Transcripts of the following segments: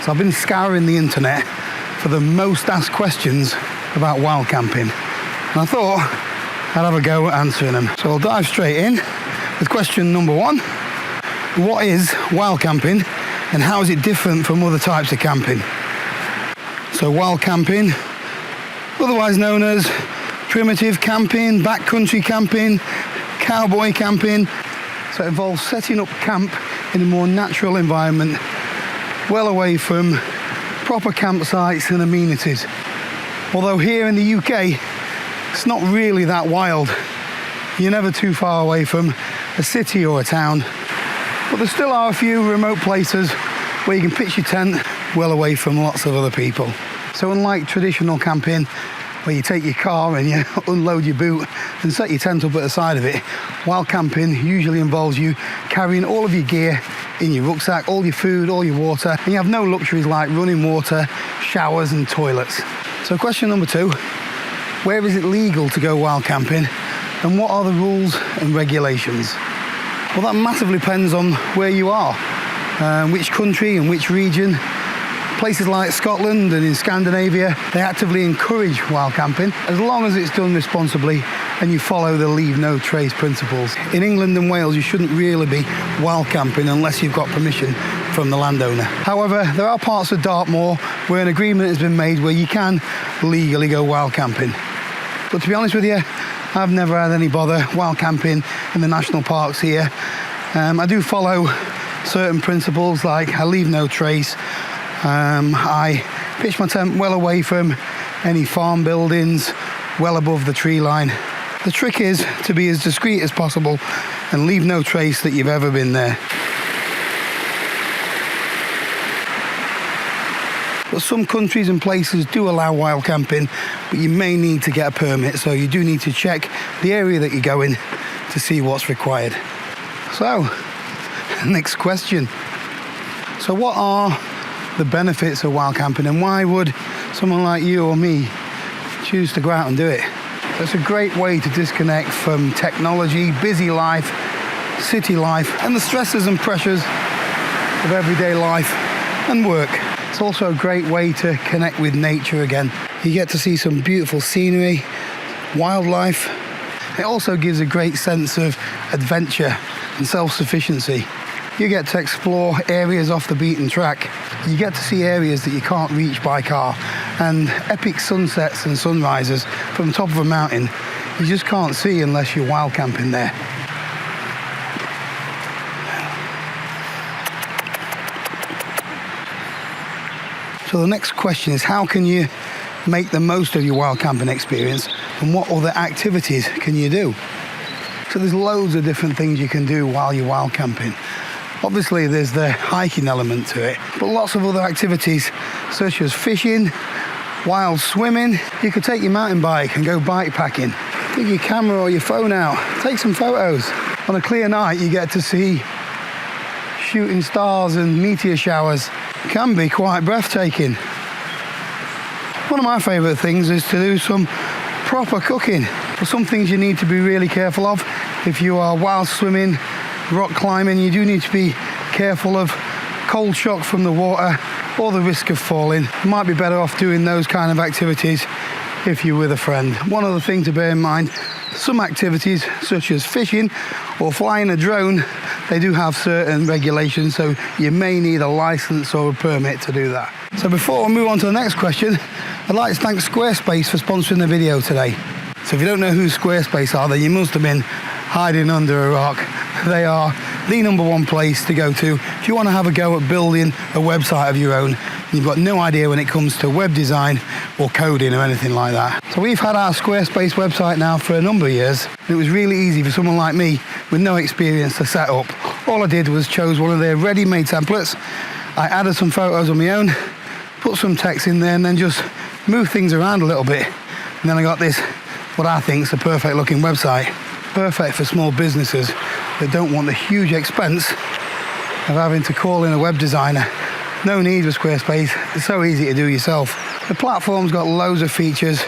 So I've been scouring the internet for the most asked questions about wild camping. And I thought I'd have a go at answering them. So I'll dive straight in with question number 1. What is wild camping and how is it different from other types of camping? So wild camping, otherwise known as primitive camping, backcountry camping, cowboy camping. So it involves setting up camp in a more natural environment, well away from proper campsites and amenities. Although here in the UK, it's not really that wild. You're never too far away from a city or a town. But there still are a few remote places where you can pitch your tent well away from lots of other people. So unlike traditional camping, where you take your car and you unload your boot and set your tent up at the side of it, wild camping usually involves you carrying all of your gear in your rucksack, all your food, all your water, and you have no luxuries like running water, showers and toilets. So question number 2, where is it legal to go wild camping and what are the rules and regulations? Well, that massively depends on where you are, which country and which region. Places like Scotland and in Scandinavia, they actively encourage wild camping as long as it's done responsibly and you follow the leave no trace principles. In England and Wales, you shouldn't really be wild camping unless you've got permission from the landowner. However, there are parts of Dartmoor where an agreement has been made where you can legally go wild camping. But to be honest with you, I've never had any bother wild camping in the national parks here. I do follow certain principles like I leave no trace. I pitch my tent well away from any farm buildings, well above the tree line. The trick is to be as discreet as possible and leave no trace that you've ever been there. But some countries and places do allow wild camping, but you may need to get a permit, so you do need to check the area that you're going to see what's required. So, next question. So what are the benefits of wild camping and why would someone like you or me choose to go out and do it? It's a great way to disconnect from technology, busy life, city life and the stresses and pressures of everyday life and work. It's also a great way to connect with nature again. You get to see some beautiful scenery, wildlife. It also gives a great sense of adventure and self-sufficiency. You get to explore areas off the beaten track. You get to see areas that you can't reach by car and epic sunsets and sunrises from the top of a mountain you just can't see unless you're wild camping there. So the next question is, how can you make the most of your wild camping experience and what other activities can you do? So there's loads of different things you can do while you're wild camping. Obviously there's the hiking element to it, but lots of other activities such as fishing, wild swimming. You could take your mountain bike and go bike packing. Take your camera or your phone out, take some photos. On a clear night you get to see shooting stars and meteor showers. It can be quite breathtaking. One of my favourite things is to do some proper cooking. But some things you need to be really careful of. If you are wild swimming, rock climbing, you do need to be careful of cold shock from the water or the risk of falling. You might be better off doing those kind of activities if you're with a friend. One other thing to bear in mind, some activities such as fishing or flying a drone, they do have certain regulations, so you may need a license or a permit to do that. So before we move on to the next question, I'd like to thank Squarespace for sponsoring the video today. So if you don't know who Squarespace are, then you must have been hiding under a rock. They are the #1 place to go to if you want to have a go at building a website of your own and you've got no idea when it comes to web design or coding or anything like that. So we've had our Squarespace website now for a number of years. It was really easy for someone like me with no experience to set up. All I did was chose one of their ready-made templates. I added some photos on my own, put some text in there and then just moved things around a little bit. And then I got this, what I think is a perfect looking website. Perfect for small businesses that don't want the huge expense of having to call in a web designer. No need for Squarespace, it's so easy to do yourself. The platform's got loads of features,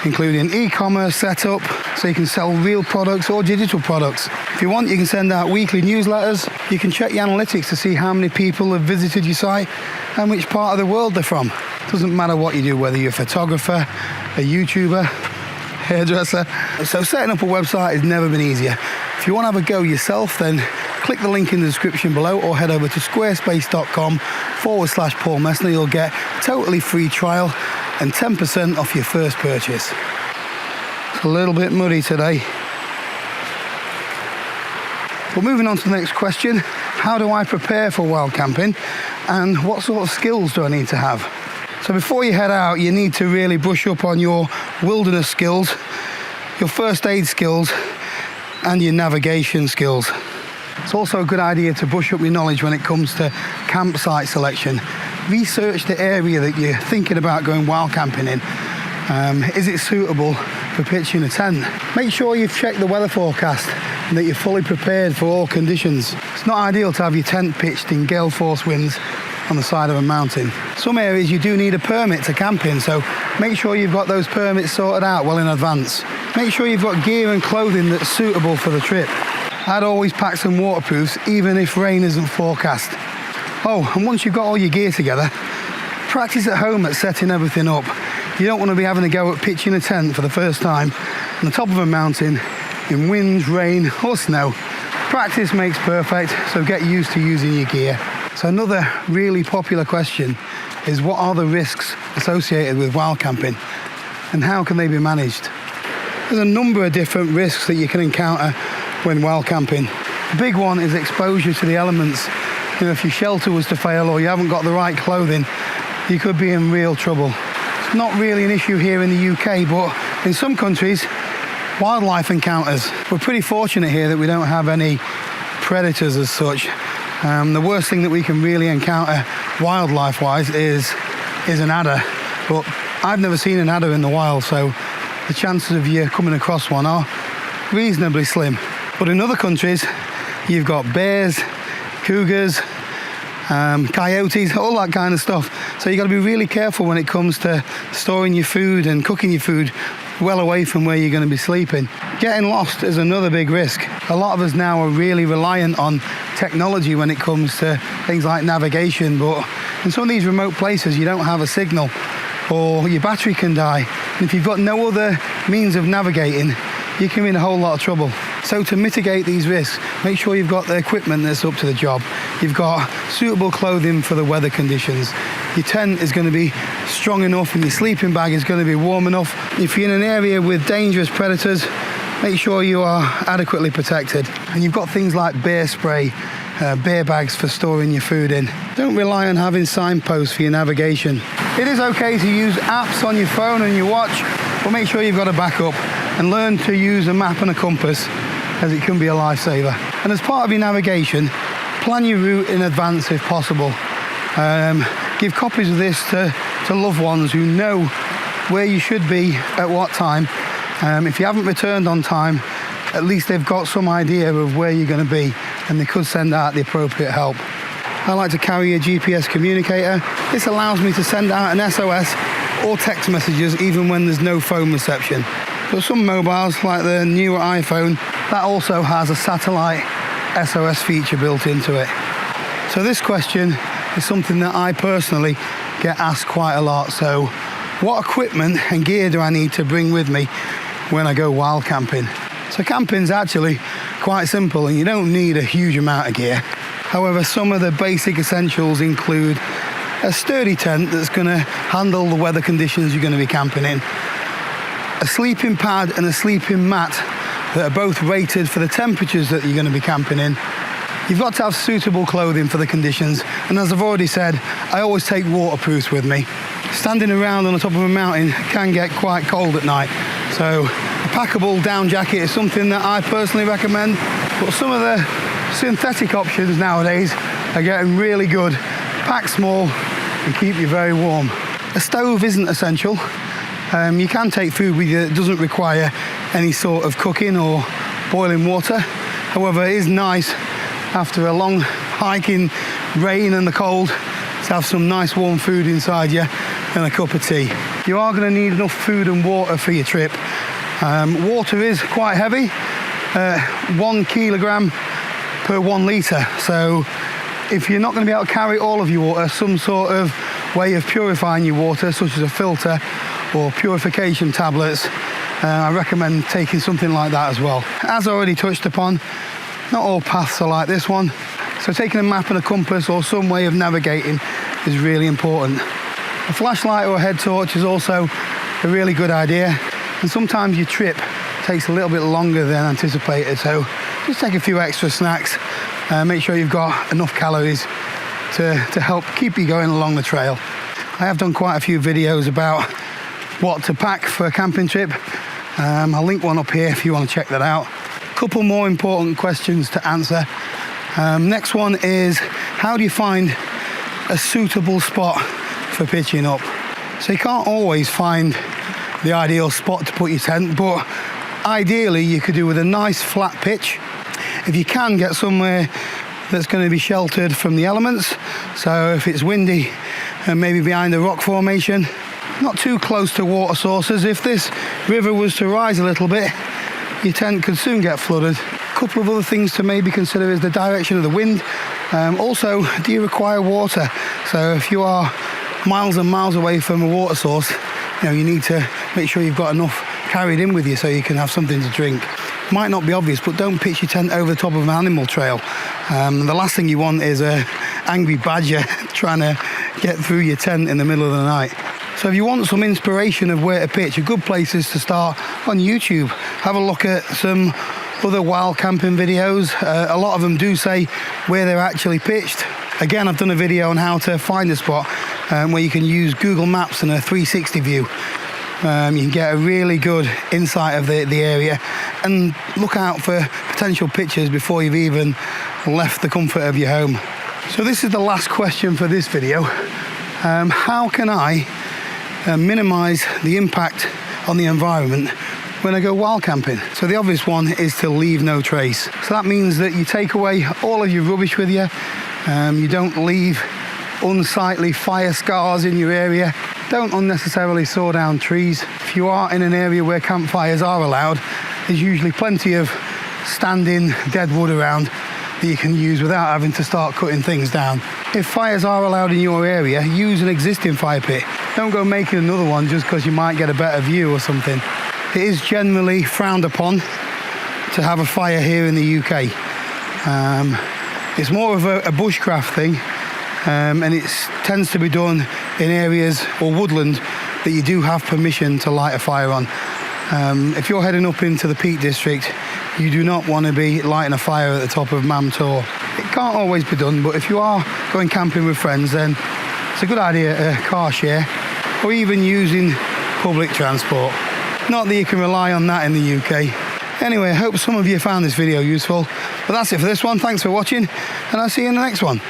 including e-commerce setup, So you can sell real products or digital products. If you want, you can send out weekly newsletters. You can check your analytics to see how many people have visited your site and which part of the world they're from. Doesn't matter what you do, whether you're a photographer, a YouTuber, hairdresser. So setting up a website has never been easier. If you want to have a go yourself, then click the link in the description below or head over to squarespace.com/Paul Messner. You'll get a totally free trial and 10% off your first purchase. It's a little bit muddy today. But moving on to the next question, how do I prepare for wild camping and what sort of skills do I need to have? So before you head out, you need to really brush up on your wilderness skills, your first aid skills, and your navigation skills. It's also a good idea to brush up your knowledge when it comes to campsite selection. Research the area that you're thinking about going wild camping in. Is it suitable for pitching a tent? Make sure you've checked the weather forecast and that you're fully prepared for all conditions. It's not ideal to have your tent pitched in gale force winds on the side of a mountain. Some areas you do need a permit to camp in, so make sure you've got those permits sorted out well in advance. Make sure you've got gear and clothing that's suitable for the trip. I'd always pack some waterproofs even if rain isn't forecast. Oh, and once you've got all your gear together, practice at home at setting everything up. You don't want to be having to go at pitching a tent for the first time on the top of a mountain in wind, rain or snow. Practice makes perfect, so get used to using your gear. So another really popular question is, what are the risks associated with wild camping and how can they be managed? There's a number of different risks that you can encounter when wild camping. The big one is exposure to the elements. You know, if your shelter was to fail or you haven't got the right clothing, you could be in real trouble. It's not really an issue here in the UK, but in some countries, wildlife encounters. We're pretty fortunate here that we don't have any predators as such. The worst thing that we can really encounter wildlife-wise is an adder. But I've never seen an adder in the wild, so the chances of you coming across one are reasonably slim. But in other countries, you've got bears, cougars, coyotes, all that kind of stuff. So you've got to be really careful when it comes to storing your food and cooking your food well away from where you're going to be sleeping. Getting lost is another big risk. A lot of us now are really reliant on technology when it comes to things like navigation, but in some of these remote places you don't have a signal or your battery can die. And if you've got no other means of navigating, you can be in a whole lot of trouble. So to mitigate these risks, make sure you've got the equipment that's up to the job. You've got suitable clothing for the weather conditions. Your tent is going to be strong enough and your sleeping bag is going to be warm enough. If you're in an area with dangerous predators, make sure you are adequately protected. And you've got things like bear spray, bear bags for storing your food in. Don't rely on having signposts for your navigation. It is okay to use apps on your phone and your watch, but make sure you've got a backup and learn to use a map and a compass, as it can be a lifesaver. And as part of your navigation, plan your route in advance if possible. Give copies of this to loved ones who know where you should be at what time. If you haven't returned on time, at least they've got some idea of where you're going to be and they could send out the appropriate help. I like to carry a GPS communicator. This allows me to send out an SOS or text messages even when there's no phone reception. But some mobiles, like the newer iPhone, that also has a satellite SOS feature built into it. So this question is something that I personally get asked quite a lot. So what equipment and gear do I need to bring with me when I go wild camping? So camping's actually quite simple and you don't need a huge amount of gear. However, some of the basic essentials include a sturdy tent that's going to handle the weather conditions you're going to be camping in, a sleeping pad and a sleeping mat that are both rated for the temperatures that you're going to be camping in. You've got to have suitable clothing for the conditions, and as I've already said, I always take waterproofs with me. Standing around on the top of a mountain can get quite cold at night, so a packable down jacket is something that I personally recommend, but some of the synthetic options nowadays are getting really good. Pack small and keep you very warm. A stove isn't essential. You can take food with you that doesn't require any sort of cooking or boiling water. However, it is nice after a long hike in rain and the cold to have some nice warm food inside you and a cup of tea. You are going to need enough food and water for your trip, Water is quite heavy, 1 kilogram per 1 litre. So if you're not going to be able to carry all of your water, some sort of way of purifying your water, such as a filter or purification tablets, I recommend taking something like that as well. As I already touched upon, not all paths are like this one, so taking a map and a compass or some way of navigating is really important. A flashlight or a head torch is also a really good idea, and sometimes your trip takes a little bit longer than anticipated, so just take a few extra snacks, make sure you've got enough calories to help keep you going along the trail. I have done quite a few videos about what to pack for a camping trip. I'll link one up here if you want to check that out. A couple more important questions to answer. Next one is, how do you find a suitable spot for pitching up? So you can't always find the ideal spot to put your tent, but ideally you could do with a nice flat pitch. If you can, get somewhere that's going to be sheltered from the elements, so if it's windy, maybe behind a rock formation, not too close to water sources. If this river was to rise a little bit, your tent could soon get flooded. A couple of other things to maybe consider is the direction of the wind. Also, do you require water? So if you are miles and miles away from a water source, you need to make sure you've got enough carried in with you so you can have something to drink. Might not be obvious, but don't pitch your tent over the top of an animal trail. The last thing you want is an angry badger trying to get through your tent in the middle of the night. So if you want some inspiration of where to pitch, a good place is to start on YouTube. Have a look at some other wild camping videos. A lot of them do say where they're actually pitched. Again, I've done a video on how to find a spot where you can use Google Maps and a 360 view. You can get a really good insight of the area and look out for potential pitchers before you've even left the comfort of your home. So this is the last question for this video. How can I minimise the impact on the environment when I go wild camping? So the obvious one is to leave no trace. So that means that you take away all of your rubbish with you. You don't leave unsightly fire scars in your area. Don't unnecessarily saw down trees. If you are in an area where campfires are allowed, there's usually plenty of standing dead wood around that you can use without having to start cutting things down. If fires are allowed in your area, use an existing fire pit. Don't go making another one just because you might get a better view or something. It is generally frowned upon to have a fire here in the UK. It's more of a bushcraft thing, and it tends to be done in areas or woodland that you do have permission to light a fire on. If you're heading up into the Peak District, you do not want to be lighting a fire at the top of Mam Tor. It can't always be done, but if you are going camping with friends, then it's a good idea to car share or even using public transport. Not that you can rely on that in the UK. Anyway, I hope some of you found this video useful, but that's it for this one. Thanks for watching, and I'll see you in the next one.